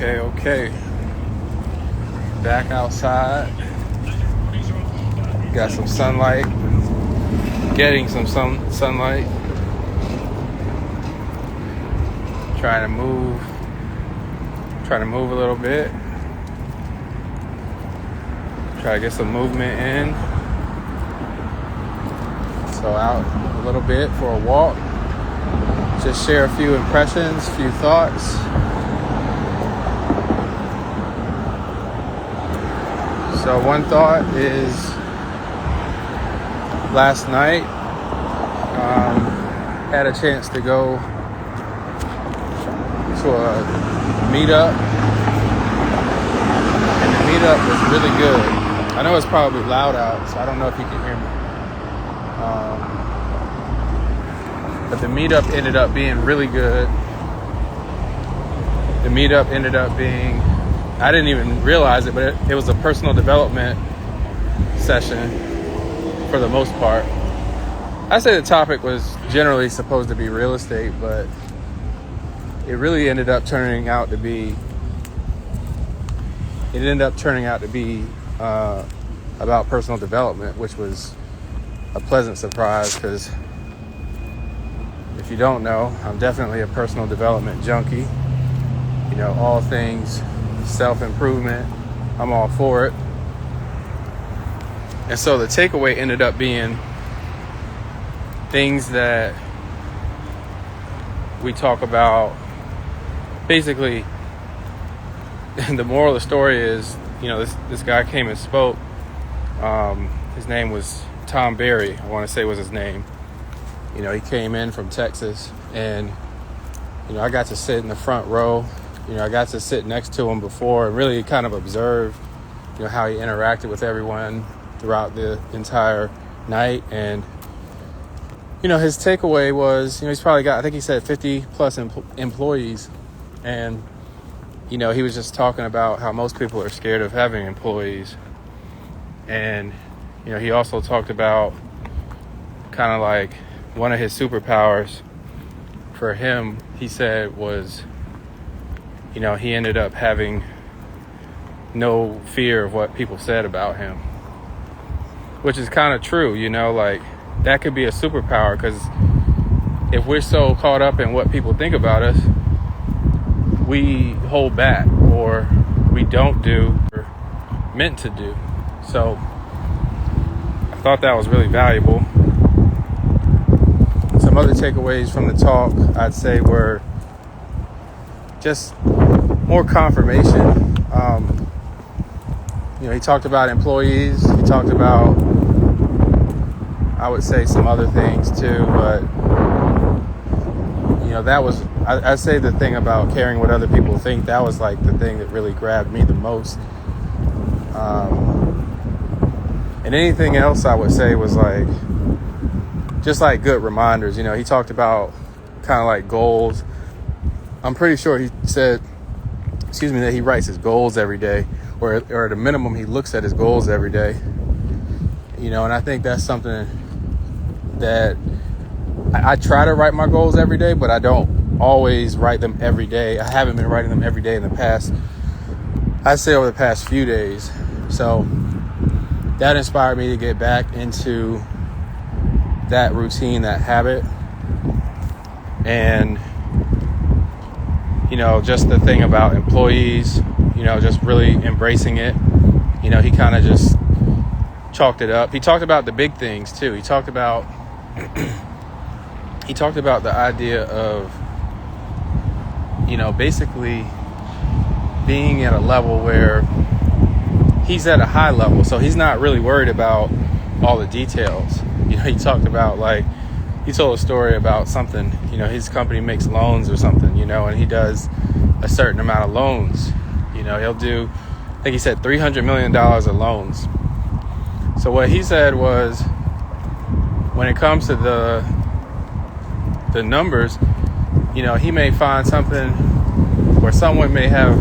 Okay. Back outside. Got some sunlight. Getting some sunlight. Trying to move a little bit. Try to get some movement in. So out a little bit for a walk. Just share a few impressions, a few thoughts. So one thought is last night had a chance to go to a meetup, and the meetup was really good. I know it's probably loud out, so I don't know if you can hear me. But the meetup ended up being really good. The meetup ended up being, I didn't even realize it, but it was a personal development session for the most part. I say the topic was generally supposed to be real estate, but it really ended up turning out to be about personal development, which was a pleasant surprise because if you don't know, I'm definitely a personal development junkie. You know, all things self-improvement, I'm all for it. And so the takeaway ended up being things that we talk about. Basically, the moral of the story is, you know, this guy came and spoke. His name was Tom Berry, I want to say was his name. You know, he came in from Texas, and, you know, I got to sit in the front row. You know, I got to sit next to him before and really kind of observe, you know, how he interacted with everyone throughout the entire night. And, you know, his takeaway was, you know, he's probably got, I think he said 50 plus employees. And, you know, he was just talking about how most people are scared of having employees. And, you know, he also talked about kind of like one of his superpowers for him, he said, was, you know, he ended up having no fear of what people said about him, which is kind of true. You know, like that could be a superpower, because if we're so caught up in what people think about us, we hold back or we don't do what we're meant to do. So I thought that was really valuable. Some other takeaways from the talk, I'd say, were just more confirmation. You know, he talked about employees. He talked about, I would say, some other things too. But, you know, that was, I'd say the thing about caring what other people think, that was like the thing that really grabbed me the most. And anything else I would say was like, just like good reminders. You know, he talked about kind of like goals. I'm pretty sure he said, that he writes his goals every day, or at a minimum, he looks at his goals every day. You know, and I think that's something that I try to write my goals every day, but I don't always write them every day. I haven't been writing them every day in the past, I'd say over the past few days. So that inspired me to get back into that routine, that habit. And, you know, just the thing about employees, you know, just really embracing it. You know, he kind of just chalked it up. He talked about the big things too. He talked about the idea of, you know, basically being at a level where he's at a high level, so he's not really worried about all the details. You know, he talked about, like, he told a story about something, you know, his company makes loans or something, you know, and he does a certain amount of loans. You know, he'll do, I think he said $300 million of loans. So what he said was, when it comes to the numbers, you know, he may find something where someone may have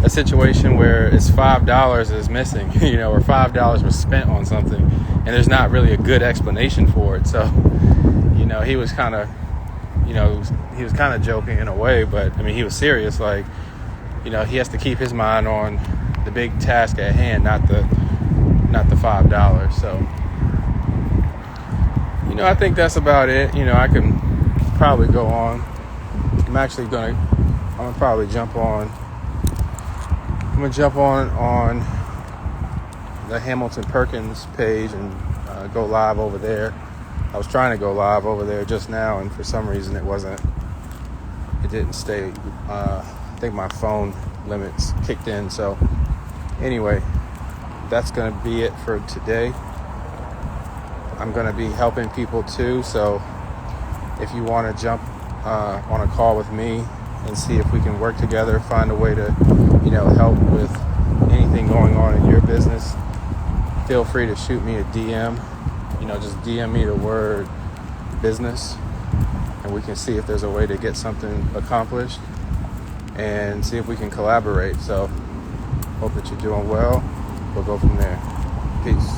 a situation where it's $5 is missing, you know, or $5 was spent on something, and there's not really a good explanation for it. So, you know, he was kind of joking in a way, but I mean, he was serious. Like, he has to keep his mind on the big task at hand, not the $5. So, I think that's about it. I can probably go on. I'm gonna probably jump on. I'm gonna jump on the Hamilton Perkins page and go live over there. I was trying to go live over there just now, and for some reason it didn't stay. I think my phone limits kicked in. So anyway, that's going to be it for today. I'm going to be helping people too. So if you want to jump on a call with me and see if we can work together, find a way to, help with anything going on in your business, feel free to shoot me a DM. Just DM me the word business, and we can see if there's a way to get something accomplished and see if we can collaborate. So hope that you're doing well. We'll go from there. Peace.